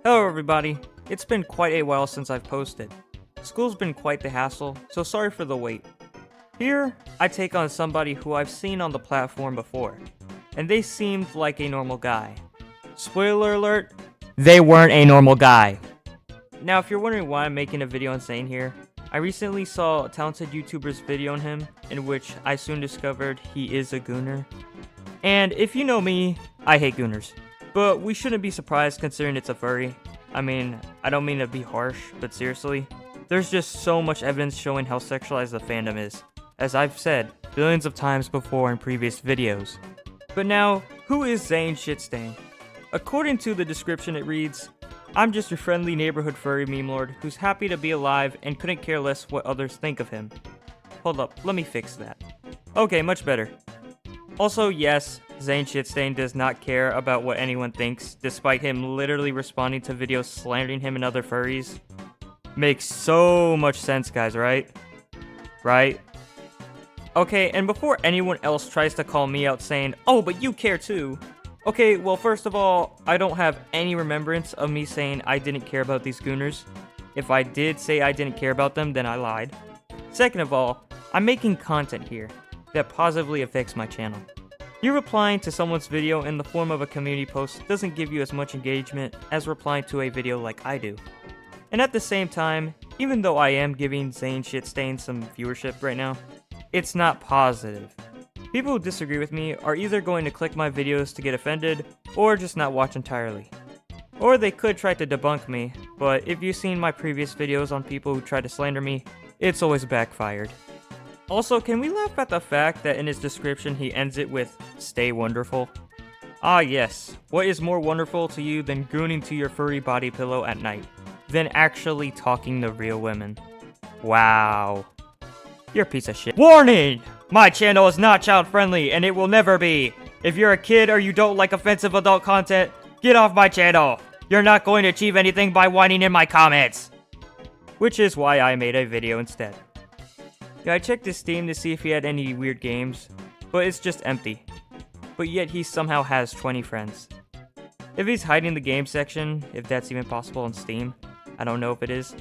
Hello everybody, it's been quite a while since I've posted. School's been quite the hassle, so sorry for the wait. Here, I take on somebody who I've seen on the platform before, and they seemed like a normal guy. Spoiler alert, they weren't a normal guy. Now if you're wondering why I'm making a video on Zane here, I recently saw a talented YouTuber's video on him, in which I soon discovered he is a gooner. And if you know me, I hate gooners. But we shouldn't be surprised considering it's a furry. I mean, I don't mean to be harsh, but seriously, there's just so much evidence showing how sexualized the fandom is, as I've said billions of times before in previous videos. But now, who is Zane Shitstain? According to the description it reads, I'm just your friendly neighborhood furry meme lord who's happy to be alive and couldn't care less what others think of him. Hold up, let me fix that. Okay, much better. Also, yes, Zane Shitstain does not care about what anyone thinks, despite him literally responding to videos slandering him and other furries. Makes so much sense, guys, right? Right? Okay, and before anyone else tries to call me out saying, oh, but you care too. Okay, well, first of all, I don't have any remembrance of me saying I didn't care about these gooners. If I did say I didn't care about them, then I lied. Second of all, I'm making content here that positively affects my channel. You replying to someone's video in the form of a community post doesn't give you as much engagement as replying to a video like I do. And at the same time, even though I am giving Zane Shitstain some viewership right now, it's not positive. People who disagree with me are either going to click my videos to get offended, or just not watch entirely. Or they could try to debunk me, but if you've seen my previous videos on people who try to slander me, it's always backfired. Also, can we laugh at the fact that in his description he ends it with, stay wonderful? Ah yes, what is more wonderful to you than gooning to your furry body pillow at night? Than actually talking to real women? Wow. You're a piece of shit. Warning! My channel is not child friendly and it will never be. If you're a kid or you don't like offensive adult content, get off my channel. You're not going to achieve anything by whining in my comments. Which is why I made a video instead. Yeah, I checked his Steam to see if he had any weird games, but it's just empty. But yet he somehow has 20 friends. If he's hiding the game section, if that's even possible on Steam, I don't know if it is,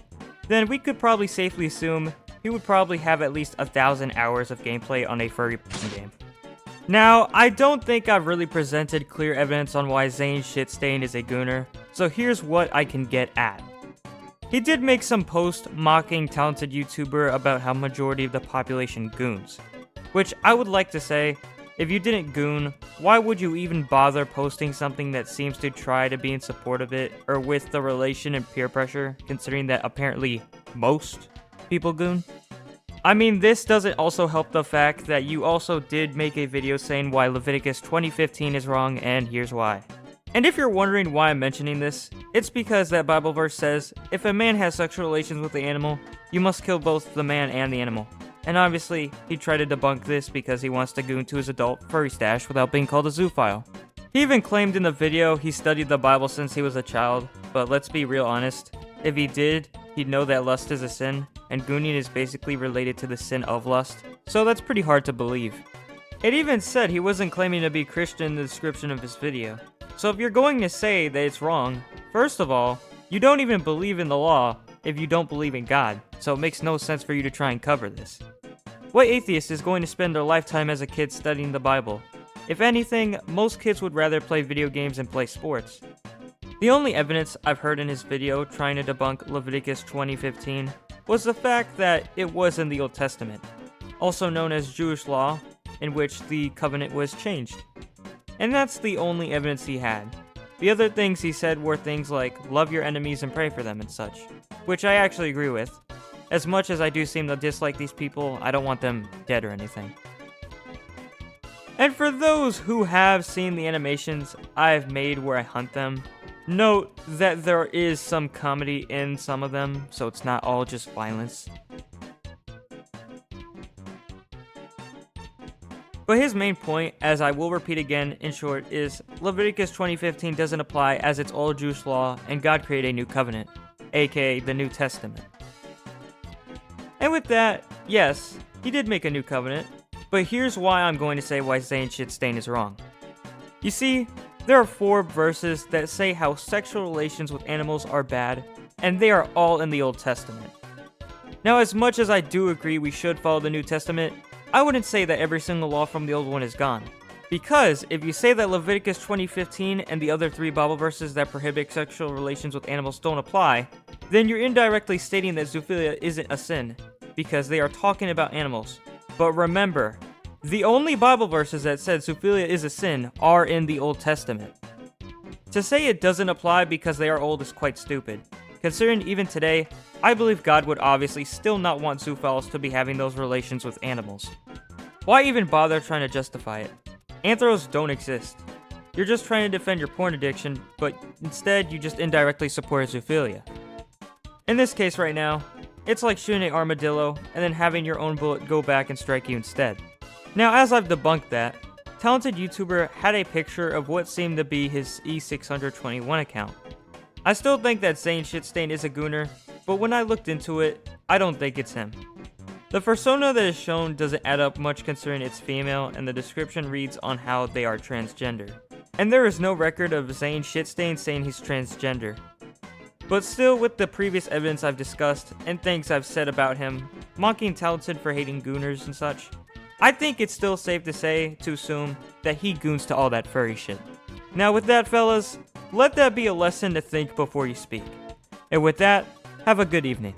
then we could probably safely assume he would probably have at least 1,000 hours of gameplay on a furry game. Now, I don't think I've really presented clear evidence on why Zane Shitstain is a gooner, so here's what I can get at. He did make some post mocking talented YouTuber about how majority of the population goons. Which I would like to say, if you didn't goon, why would you even bother posting something that seems to try to be in support of it, or with the relation and peer pressure, considering that apparently most people goon? I mean, this doesn't also help the fact that you also did make a video saying why Leviticus 20:15 is wrong, and here's why. And if you're wondering why I'm mentioning this, it's because that Bible verse says, if a man has sexual relations with the animal, you must kill both the man and the animal. And obviously, he tried to debunk this because he wants to goon to his adult furry stash without being called a zoophile. He even claimed in the video he studied the Bible since he was a child, but let's be real honest, if he did, he'd know that lust is a sin, and gooning is basically related to the sin of lust, so that's pretty hard to believe. It even said he wasn't claiming to be Christian in the description of his video. So if you're going to say that it's wrong, first of all, you don't even believe in the law if you don't believe in God, so it makes no sense for you to try and cover this. What atheist is going to spend their lifetime as a kid studying the Bible? If anything, most kids would rather play video games and play sports. The only evidence I've heard in his video trying to debunk Leviticus 20:15 was the fact that it was in the Old Testament, also known as Jewish law, in which the covenant was changed. And that's the only evidence he had. The other things he said were things like, love your enemies and pray for them and such. Which I actually agree with. As much as I do seem to dislike these people, I don't want them dead or anything. And for those who have seen the animations I've made where I hunt them, note that there is some comedy in some of them, so it's not all just violence. But his main point, as I will repeat again in short, is Leviticus 20:15 doesn't apply as it's all Jewish law and God created a new covenant, aka the New Testament. And with that, yes, he did make a new covenant, but here's why I'm going to say why Zane Shitstain is wrong. You see, There are 4 verses that say how sexual relations with animals are bad, and they are all in the Old Testament. Now, as much as I do agree we should follow the New Testament, I wouldn't say that every single law from the Old one is gone. Because if you say that Leviticus 20:15 and the other 3 Bible verses that prohibit sexual relations with animals don't apply, then you're indirectly stating that zoophilia isn't a sin, because they are talking about animals. But remember, the only Bible verses that said zoophilia is a sin are in the Old Testament. To say it doesn't apply because they are old is quite stupid, considering even today, I believe God would obviously still not want zoophiles to be having those relations with animals. Why even bother trying to justify it? Anthros don't exist. You're just trying to defend your porn addiction, but instead you just indirectly support zoophilia. In this case right now, it's like shooting an armadillo and then having your own bullet go back and strike you instead. Now, as I've debunked that, talented YouTuber had a picture of what seemed to be his E621 account. I still think that Zane Shitstain is a gooner, but when I looked into it, I don't think it's him. The persona that is shown doesn't add up much considering it's female and the description reads on how they are transgender. And there is no record of Zane Shitstain saying he's transgender. But still, with the previous evidence I've discussed and things I've said about him, mocking Talented for hating gooners and such, I think it's still safe to assume that he goons to all that furry shit. Now with that, fellas, let that be a lesson to think before you speak. And with that, have a good evening.